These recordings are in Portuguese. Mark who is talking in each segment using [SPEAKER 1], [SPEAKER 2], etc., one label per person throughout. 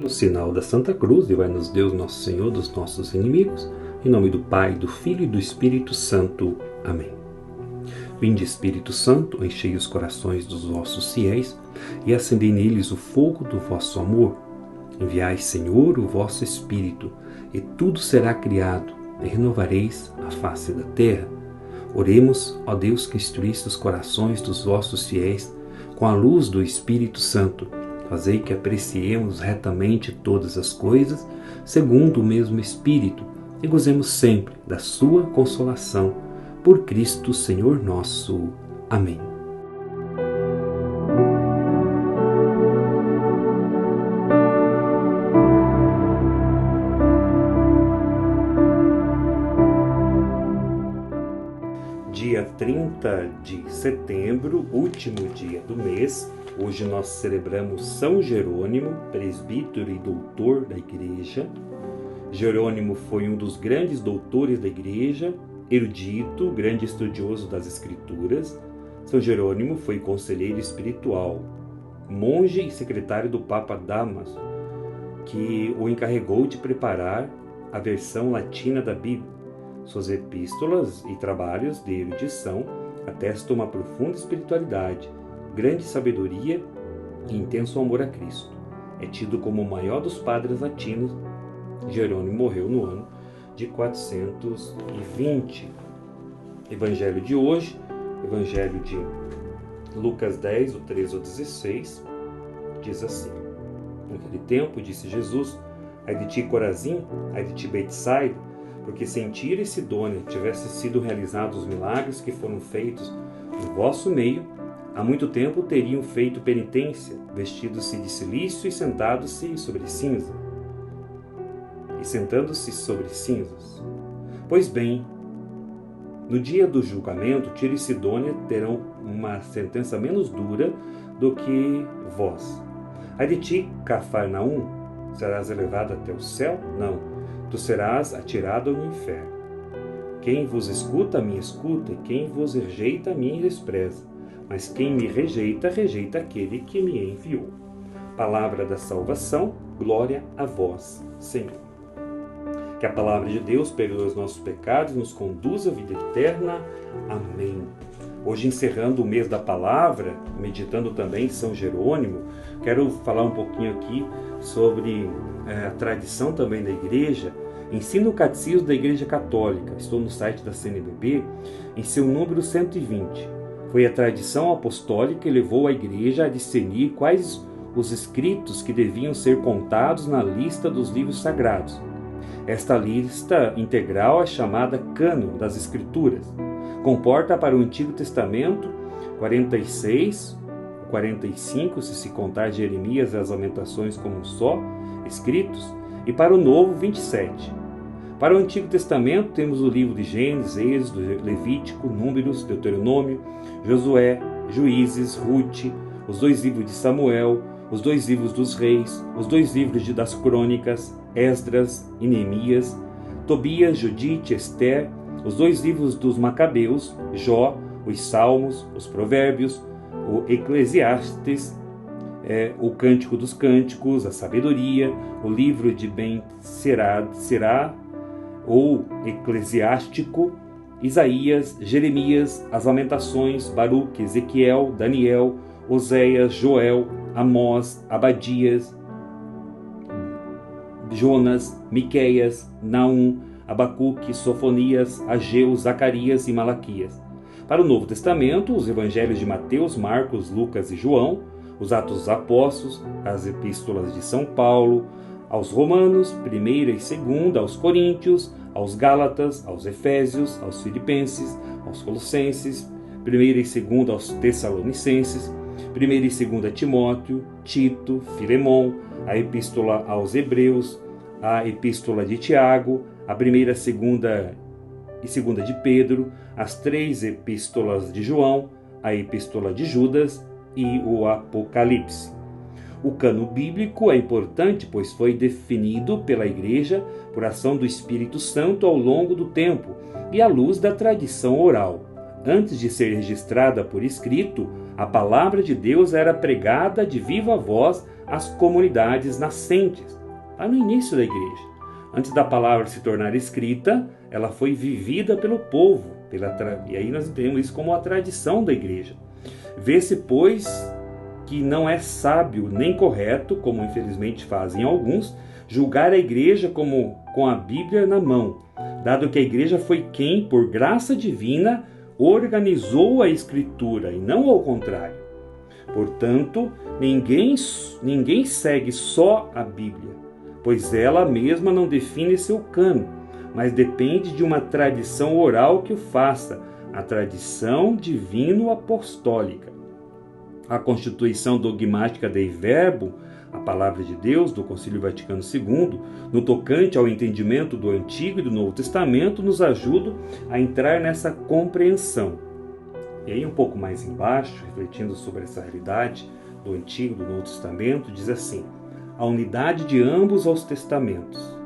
[SPEAKER 1] No sinal da Santa Cruz, livrai-nos Deus nosso Senhor dos nossos inimigos, em nome do Pai, do Filho e do Espírito Santo. Amém. Vinde, Espírito Santo, enchei os corações dos vossos fiéis e acendei neles o fogo do vosso amor. Enviai, Senhor, o vosso Espírito, e tudo será criado, e renovareis a face da terra. Oremos, ó Deus, que instruísse os corações dos vossos fiéis com a luz do Espírito Santo. Fazei que apreciemos retamente todas as coisas, segundo o mesmo Espírito, e gozemos sempre da sua consolação. Por Cristo, Senhor nosso. Amém. Dia 30 de setembro, último dia do mês. Hoje nós celebramos São Jerônimo, presbítero e doutor da Igreja. Jerônimo foi um dos grandes doutores da Igreja, erudito, grande estudioso das Escrituras. São Jerônimo foi conselheiro espiritual, monge e secretário do Papa Damaso, que o encarregou de preparar a versão latina da Bíblia. Suas epístolas e trabalhos de erudição atestam uma profunda espiritualidade, grande sabedoria e intenso amor a Cristo. É tido como o maior dos padres latinos. Jerônimo morreu no ano de 420. Evangelho de hoje, Evangelho de Lucas 10, do 13 ao 16, diz assim: Naquele tempo, disse Jesus: Ai de ti, Corazim, ai de ti, Betsaida, porque se em Tiro e Sidônia tivessem sido realizados os milagres que foram feitos no vosso meio, há muito tempo teriam feito penitência, vestidos-se de cilício e sentados-se sobre cinza. E sentando-se sobre cinzas. Pois bem, no dia do julgamento, Tiro e Sidônia terão uma sentença menos dura do que vós. Ai de ti, Cafarnaum, serás elevado até o céu? Não. Tu serás atirado no inferno. Quem vos escuta, a mim escuta, e quem vos rejeita, a mim despreza. Mas quem me rejeita, rejeita aquele que me enviou. Palavra da salvação, glória a vós, Senhor. Que a palavra de Deus perdoe os nossos pecados e nos conduza à vida eterna. Amém. Hoje, encerrando o mês da palavra, meditando também São Jerônimo, quero falar um pouquinho aqui sobre a tradição também da Igreja. Ensina o Catecismo da Igreja Católica, estou no site da CNBB, em seu número 120. Foi a tradição apostólica que levou a Igreja a discernir quais os escritos que deviam ser contados na lista dos livros sagrados. Esta lista integral é chamada Cânon das Escrituras. Comporta para o Antigo Testamento 46, 45, se contar Jeremias e as Lamentações como um só, escritos, e para o Novo 27. Para o Antigo Testamento temos o livro de Gênesis, Êxodo, Levítico, Números, Deuteronômio, Josué, Juízes, Rute, os 2 livros de Samuel, os 2 livros dos Reis, os 2 livros das Crônicas, Esdras e Neemias, Tobias, Judite, Ester, os 2 livros dos Macabeus, Jó, os Salmos, os Provérbios, o Eclesiastes, o Cântico dos Cânticos, a Sabedoria, o livro de Ben-Será, ou Eclesiástico, Isaías, Jeremias, as Lamentações, Baruque, Ezequiel, Daniel, Oséias, Joel, Amós, Abadias, Jonas, Miqueias, Naum, Abacuque, Sofonias, Ageu, Zacarias e Malaquias. Para o Novo Testamento, os evangelhos de Mateus, Marcos, Lucas e João, os Atos dos Apóstolos, as epístolas de São Paulo, aos Romanos, 1ª e 2ª, aos Coríntios, aos Gálatas, aos Efésios, aos Filipenses, aos Colossenses, 1ª e 2ª aos Tessalonicenses, 1ª e 2ª Timóteo, Tito, Filemon, a epístola aos Hebreus, a epístola de Tiago, a 1ª, 2ª e 2ª de Pedro, as 3 epístolas de João, a epístola de Judas e o Apocalipse. O cânon bíblico é importante, pois foi definido pela Igreja por ação do Espírito Santo ao longo do tempo e à luz da tradição oral. Antes de ser registrada por escrito, A palavra de Deus era pregada de viva voz às comunidades nascentes, lá no início da igreja. Antes da palavra se tornar escrita, ela foi vivida pelo povo. E aí nós entendemos isso como a tradição da igreja. Vê-se, pois, que não é sábio nem correto, como infelizmente fazem alguns, julgar a igreja como com a Bíblia na mão, dado que a igreja foi quem, por graça divina, organizou a Escritura e não ao contrário. Portanto, ninguém segue só a Bíblia, pois ela mesma não define seu cano, mas depende de uma tradição oral que o faça, a tradição divino-apostólica. A constituição dogmática Dei Verbum, a palavra de Deus, do Concílio Vaticano II, no tocante ao entendimento do Antigo e do Novo Testamento, nos ajuda a entrar nessa compreensão. E aí, um pouco mais embaixo, refletindo sobre essa realidade do Antigo e do Novo Testamento, diz assim: a unidade de ambos os testamentos.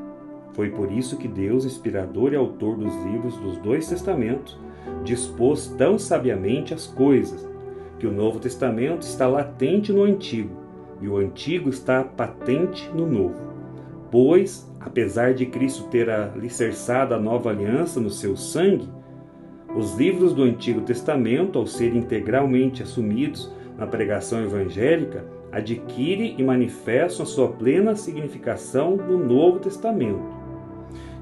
[SPEAKER 1] Foi por isso que Deus, inspirador e autor dos livros dos dois testamentos, dispôs tão sabiamente as coisas, que o Novo Testamento está latente no Antigo, e o Antigo está patente no Novo. Pois, apesar de Cristo ter alicerçado a nova aliança no seu sangue, os livros do Antigo Testamento, ao serem integralmente assumidos na pregação evangélica, adquirem e manifestam a sua plena significação no Novo Testamento,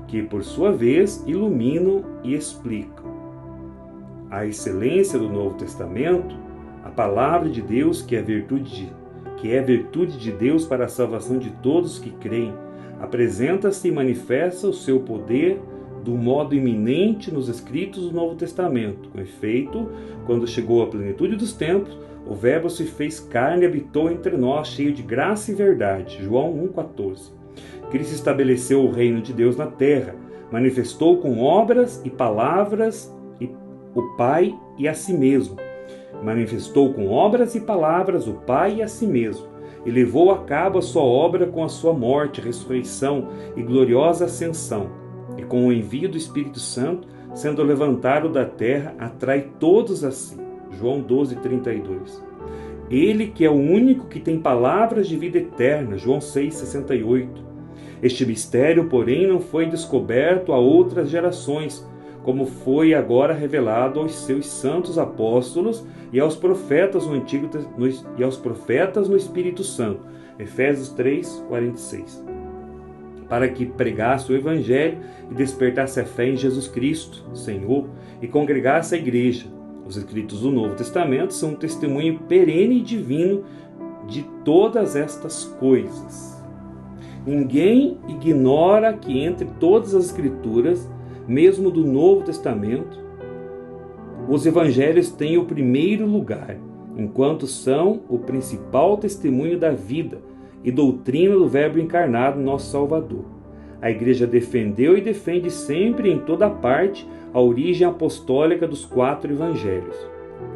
[SPEAKER 1] que, por sua vez, iluminam e explicam. A excelência do Novo Testamento, a palavra de Deus, que é virtude de Deus para a salvação de todos que creem, apresenta-se e manifesta o seu poder do modo iminente nos escritos do Novo Testamento. Com efeito, quando chegou a plenitude dos tempos, o Verbo se fez carne e habitou entre nós, cheio de graça e verdade. João 1,14. Cristo estabeleceu o reino de Deus na terra, manifestou com obras e palavras o Pai e a si mesmo. Manifestou com obras e palavras o Pai e a si mesmo, e levou a cabo a sua obra com a sua morte, ressurreição e gloriosa ascensão, e com o envio do Espírito Santo, sendo levantado da terra, atrai todos a si. João 12:32. Ele que é o único que tem palavras de vida eterna. João 6:68. Este mistério, porém, não foi descoberto a outras gerações, como foi agora revelado aos seus santos apóstolos e aos profetas no Espírito Santo. Efésios 3:46. Para que pregasse o Evangelho e despertasse a fé em Jesus Cristo, Senhor, e congregasse a igreja. Os escritos do Novo Testamento são um testemunho perene e divino de todas estas coisas. Ninguém ignora que entre todas as escrituras, mesmo do Novo Testamento, os evangelhos têm o primeiro lugar, enquanto são o principal testemunho da vida e doutrina do Verbo encarnado, nosso Salvador. A Igreja defendeu e defende sempre em toda parte a origem apostólica dos 4 evangelhos.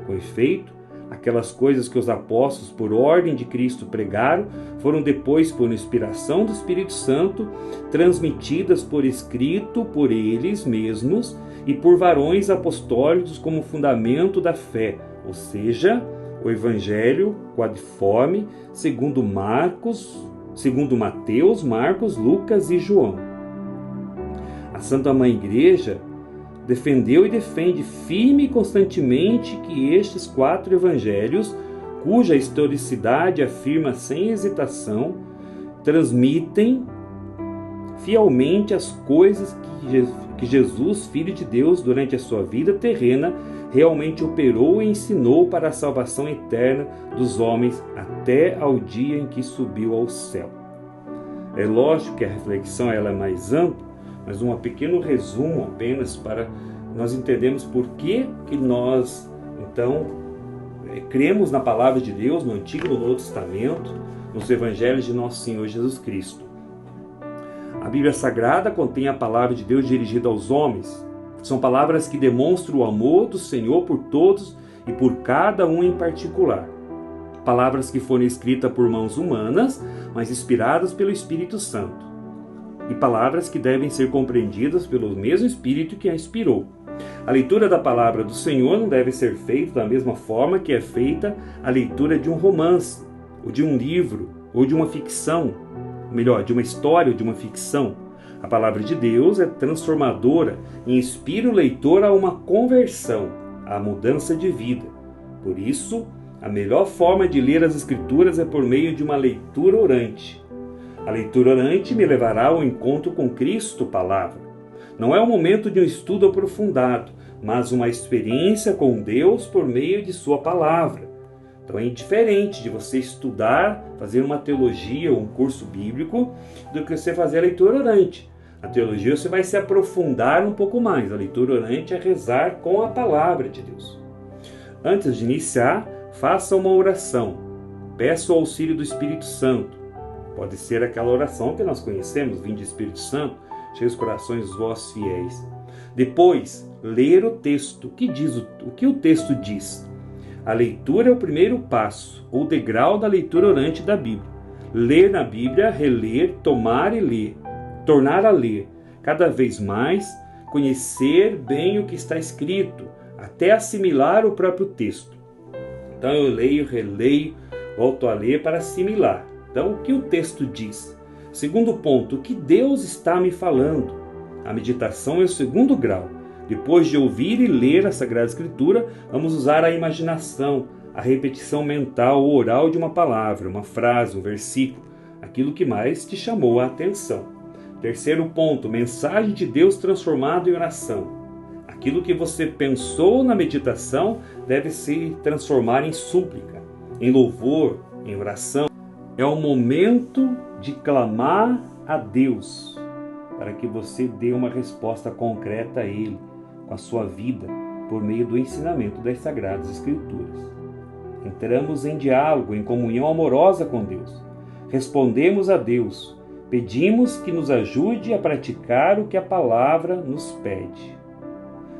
[SPEAKER 1] Com efeito, aquelas coisas que os apóstolos, por ordem de Cristo, pregaram, foram depois, por inspiração do Espírito Santo, transmitidas por escrito por eles mesmos e por varões apostólicos como fundamento da fé, ou seja, o Evangelho quadriforme, segundo Mateus, Marcos, Lucas e João. A Santa Mãe Igreja defendeu e defende firme e constantemente que estes 4 evangelhos, cuja historicidade afirma sem hesitação, transmitem fielmente as coisas que Jesus, Filho de Deus, durante a sua vida terrena, realmente operou e ensinou para a salvação eterna dos homens até ao dia em que subiu ao céu. É lógico que a reflexão ela é mais ampla, mas um pequeno resumo apenas para nós entendermos por que nós, então, cremos na Palavra de Deus, no Antigo e no Novo Testamento, nos Evangelhos de Nosso Senhor Jesus Cristo. A Bíblia Sagrada contém a Palavra de Deus dirigida aos homens. São palavras que demonstram o amor do Senhor por todos e por cada um em particular. Palavras que foram escritas por mãos humanas, mas inspiradas pelo Espírito Santo. E palavras que devem ser compreendidas pelo mesmo Espírito que a inspirou. A leitura da palavra do Senhor não deve ser feita da mesma forma que é feita a leitura de um romance, ou de um livro, ou de uma ficção, melhor, de uma história ou de uma ficção. A palavra de Deus é transformadora e inspira o leitor a uma conversão, a mudança de vida. Por isso, a melhor forma de ler as Escrituras é por meio de uma leitura orante. A leitura orante me levará ao encontro com Cristo, palavra. Não é o momento de um estudo aprofundado, mas uma experiência com Deus por meio de sua palavra. Então é diferente de você estudar, fazer uma teologia ou um curso bíblico, do que você fazer a leitura orante. A teologia você vai se aprofundar um pouco mais. A leitura orante é rezar com a palavra de Deus. Antes de iniciar, faça uma oração. Peça o auxílio do Espírito Santo. Pode ser aquela oração que nós conhecemos, vinde Espírito Santo, cheia os corações dos vossos fiéis. Depois, ler o texto. O que o texto diz? A leitura é o primeiro passo, ou degrau da leitura orante da Bíblia. Ler na Bíblia, reler, tomar e ler. Tornar a ler, cada vez mais, conhecer bem o que está escrito, até assimilar o próprio texto. Então eu leio, releio, volto a ler para assimilar. Então o que o texto diz? Segundo ponto, o que Deus está me falando? A meditação é o segundo grau. Depois de ouvir e ler a Sagrada Escritura, vamos usar a imaginação, a repetição mental ou oral de uma palavra, uma frase, um versículo, aquilo que mais te chamou a atenção. Terceiro ponto, mensagem de Deus transformado em oração. Aquilo que você pensou na meditação deve se transformar em súplica, em louvor, em oração. É o momento de clamar a Deus para que você dê uma resposta concreta a Ele, com a sua vida, por meio do ensinamento das Sagradas Escrituras. Entramos em diálogo, em comunhão amorosa com Deus. Respondemos a Deus. Pedimos que nos ajude a praticar o que a palavra nos pede.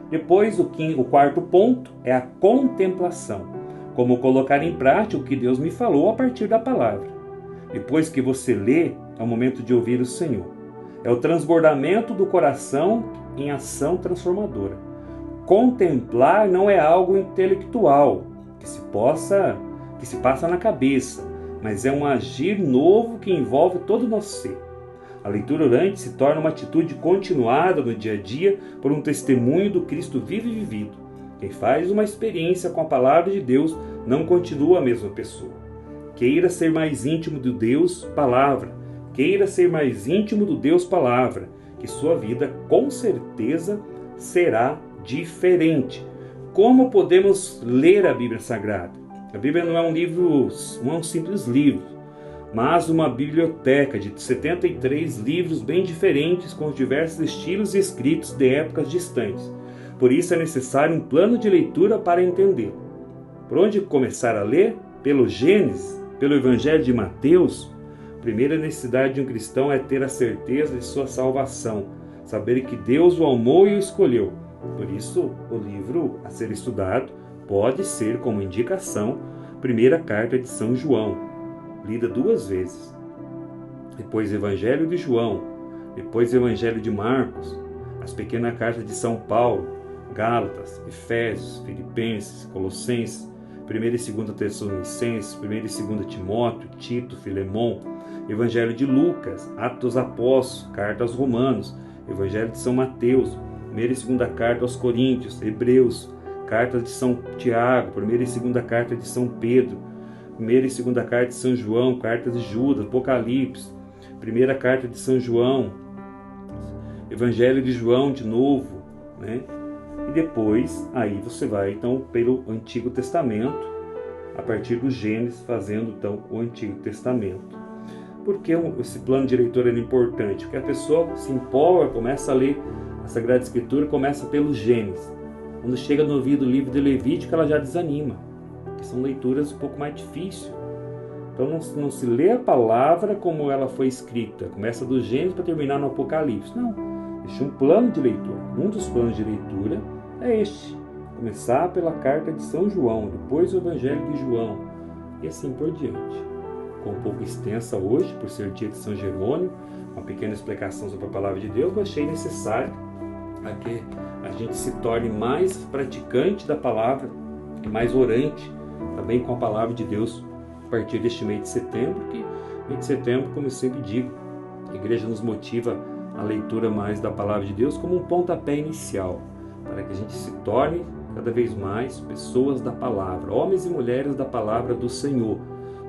[SPEAKER 1] Depois, o quarto ponto é a contemplação. Como colocar em prática o que Deus me falou a partir da palavra. Depois que você lê, é o momento de ouvir o Senhor. É o transbordamento do coração em ação transformadora. Contemplar não é algo intelectual, que se passa na cabeça, mas é um agir novo que envolve todo o nosso ser. A leitura orante se torna uma atitude continuada no dia a dia por um testemunho do Cristo vivo e vivido. Quem faz uma experiência com a palavra de Deus não continua a mesma pessoa. Queira ser mais íntimo do Deus Palavra. Queira ser mais íntimo do Deus Palavra, que sua vida com certeza será diferente. Como podemos ler a Bíblia Sagrada? A Bíblia não é um simples livro, mas uma biblioteca de 73 livros bem diferentes com diversos estilos e escritos de épocas distantes. Por isso é necessário um plano de leitura para entender. Por onde começar a ler? Pelo Gênesis, pelo Evangelho de Mateus? A primeira necessidade de um cristão é ter a certeza de sua salvação, saber que Deus o amou e o escolheu. Por isso, o livro a ser estudado pode ser, como indicação, primeira carta de São João, lida 2 vezes. Depois, Evangelho de João. Depois, Evangelho de Marcos. As pequenas cartas de São Paulo, Gálatas, Efésios, Filipenses, Colossenses, 1 e 2 Tessalonicenses, 1 e 2 Timóteo, Tito, Filemão, Evangelho de Lucas, Atos dos Apóstolos, Carta aos Romanos, Evangelho de São Mateus, 1 e 2 Carta aos Coríntios, Hebreus, Cartas de São Tiago, 1 e 2 Carta de São Pedro, 1 e 2 Carta de São João, Cartas de Judas, Apocalipse, 1 Carta de São João, Evangelho de João de novo, né? E depois, aí você vai então pelo Antigo Testamento, a partir do Gênesis, fazendo então o Antigo Testamento. Por que esse plano de leitura é importante? Porque a pessoa se empolga, começa a ler a Sagrada Escritura, começa pelo Gênesis. Quando chega no ouvido do livro de Levítico, ela já desanima, que são leituras um pouco mais difíceis. Então não se lê a palavra como ela foi escrita, começa do Gênesis para terminar no Apocalipse. Não. Existe um plano de leitura. Um dos planos de leitura é este. Começar pela carta de São João, depois o Evangelho de João, e assim por diante. Ficou um pouco extensa hoje, por ser dia de São Jerônimo, uma pequena explicação sobre a Palavra de Deus, mas achei necessário aqui a gente se torne mais praticante da palavra, mais orante também com a palavra de Deus a partir deste mês de setembro, que mês de setembro, como eu sempre digo, a igreja nos motiva a leitura mais da palavra de Deus como um pontapé inicial, para que a gente se torne cada vez mais pessoas da palavra, homens e mulheres da palavra do Senhor.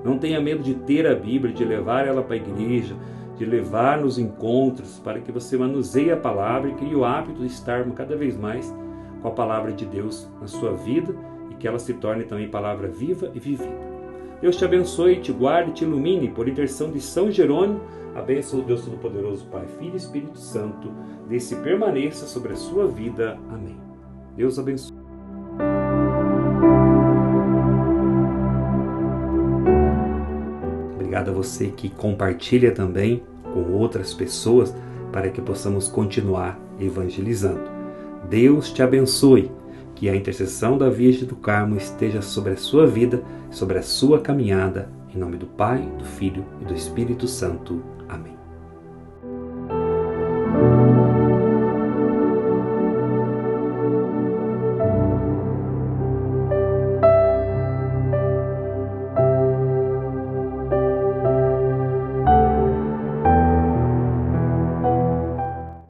[SPEAKER 1] Não tenha medo de ter a Bíblia, de levar ela para a igreja, de levar nos encontros, para que você manuseie a palavra e crie o hábito de estar cada vez mais com a palavra de Deus na sua vida e que ela se torne também palavra viva e vivida. Deus te abençoe, te guarde e te ilumine por intercessão de São Jerônimo. A bênção do Deus Todo-Poderoso, Pai, Filho e Espírito Santo, desça e permaneça sobre a sua vida. Amém. Deus abençoe. Obrigado a você que compartilha também com outras pessoas para que possamos continuar evangelizando. Deus te abençoe. Que a intercessão da Virgem do Carmo esteja sobre a sua vida, sobre a sua caminhada. Em nome do Pai, do Filho e do Espírito Santo. Amém.